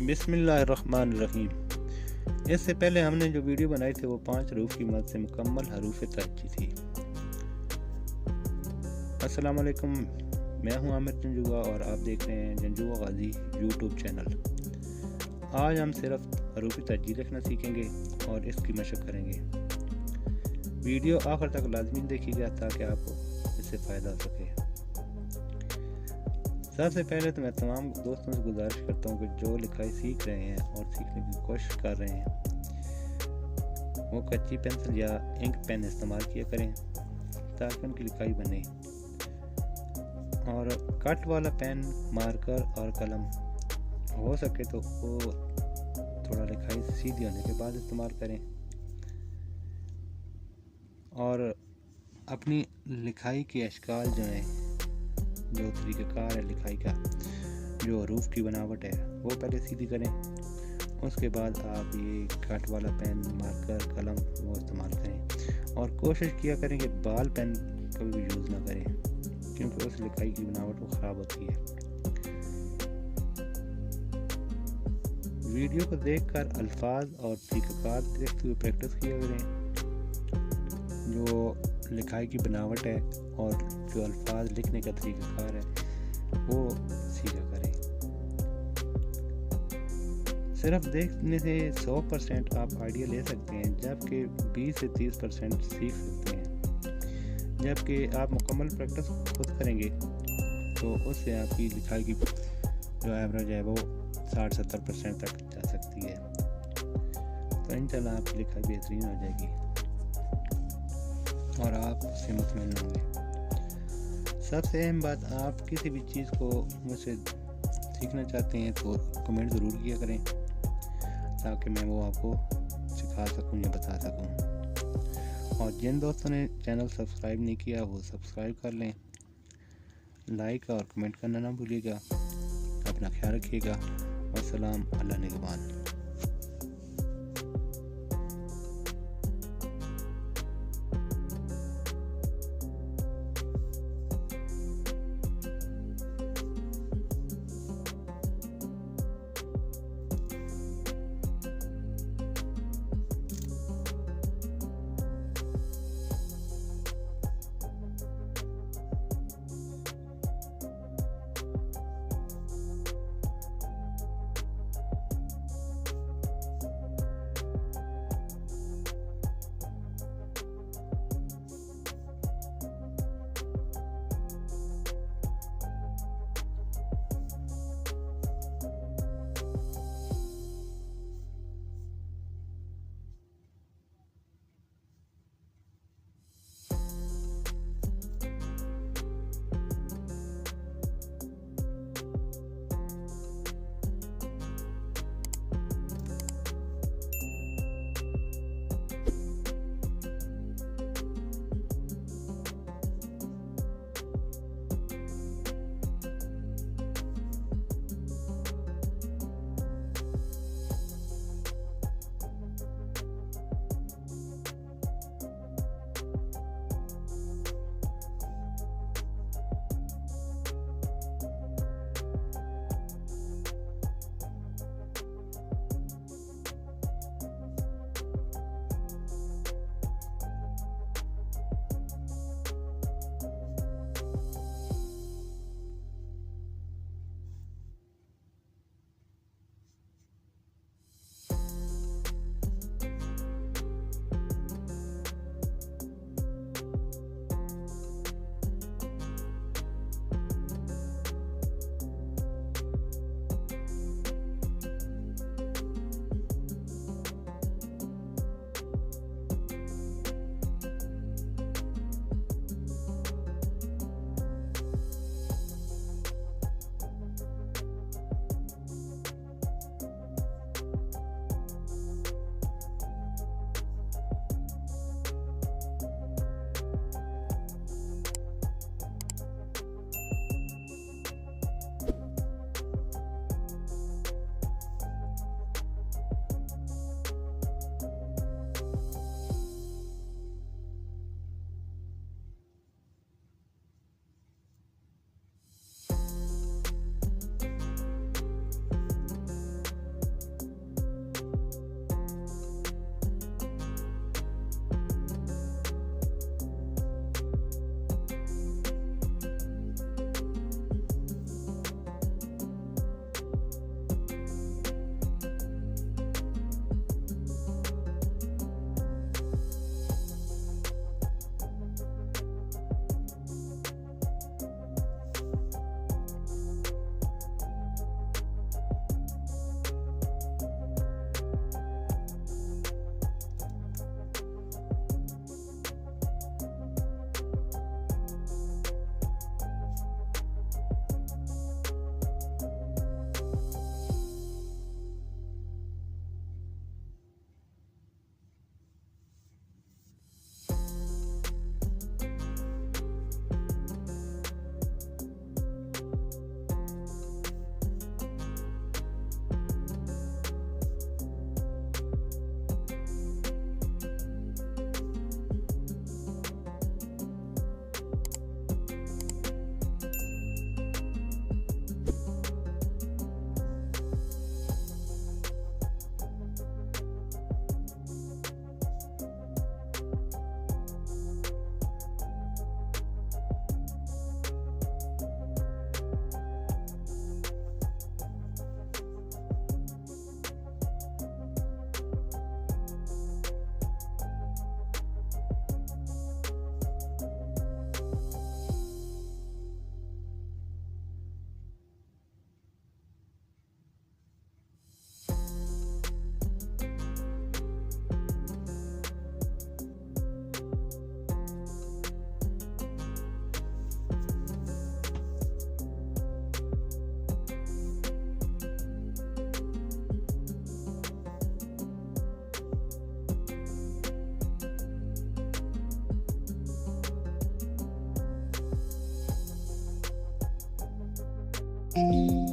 बिस्मिल्लाहिर्रहमानिर्रहीम। इससे पहले हमने जो वीडियो बनाई थी वो 5 हरूफ की मदद से मुकम्मल हरूफ तरज्जी थी। अस्सलाम वालेकुम, मैं हूं आमिर जंजुआ और आप देख रहे हैं जंजुआ गाजी यूट्यूब चैनल। आज हम सिर्फ हरूफ तरज्जी लिखना सीखेंगे और इसकी मशक करेंगे। वीडियो आखिर तक लाजमी देखिएगा ताकि आपको इससे फ़ायदा हो सके। सबसे पहले तो मैं तमाम दोस्तों से गुजारिश करता हूँ कि जो लिखाई सीख रहे हैं और सीखने की कोशिश कर रहे हैं वो कच्ची पेंसिल या इंक पेन इस्तेमाल किया करें ताकि उनकी लिखाई बने। और कट वाला पेन, मार्कर और कलम हो सके तो वो थोड़ा लिखाई सीधी होने के बाद इस्तेमाल करें। और अपनी लिखाई के अशकाल जो हैं, जो तरीक़ाकार है लिखाई का, जो हरूफ की बनावट है वो पहले सीधी करें। उसके बाद आप ये कट वाला पेन, मार्कर, कलम वो इस्तेमाल करें। और कोशिश किया करें कि बाल पेन कभी भी यूज़ ना करें क्योंकि उस लिखाई की बनावट वो ख़राब होती है। वीडियो को देखकर अल्फाज और तरीक़ाकार देखते हुए प्रैक्टिस किया करें। जो लिखाई की बनावट है और जो अल्फाज लिखने का तरीक़ाकार है वो सीखा करें। सिर्फ देखने से 100% आप आइडिया ले सकते हैं, जबकि 20 से 30% सीख सकते हैं। जबकि आप मुकम्मल प्रैक्टिस खुद करेंगे तो उससे आपकी लिखाई की जो एवरेज है वो 60-70% तक जा सकती है। तो इंशाल्लाह आपकी लिखाई बेहतरीन हो जाएगी और आप उससे मुतमईन होंगे। सबसे अहम बात, आप किसी भी चीज़ को मुझसे सीखना चाहते हैं तो कमेंट ज़रूर किया करें ताकि मैं वो आपको सिखा सकूं या बता सकूं। और जिन दोस्तों ने चैनल सब्सक्राइब नहीं किया वो सब्सक्राइब कर लें। लाइक और कमेंट करना ना भूलिएगा। अपना ख्याल रखिएगा। वस्सलाम, अल्लाह निगहबान। है।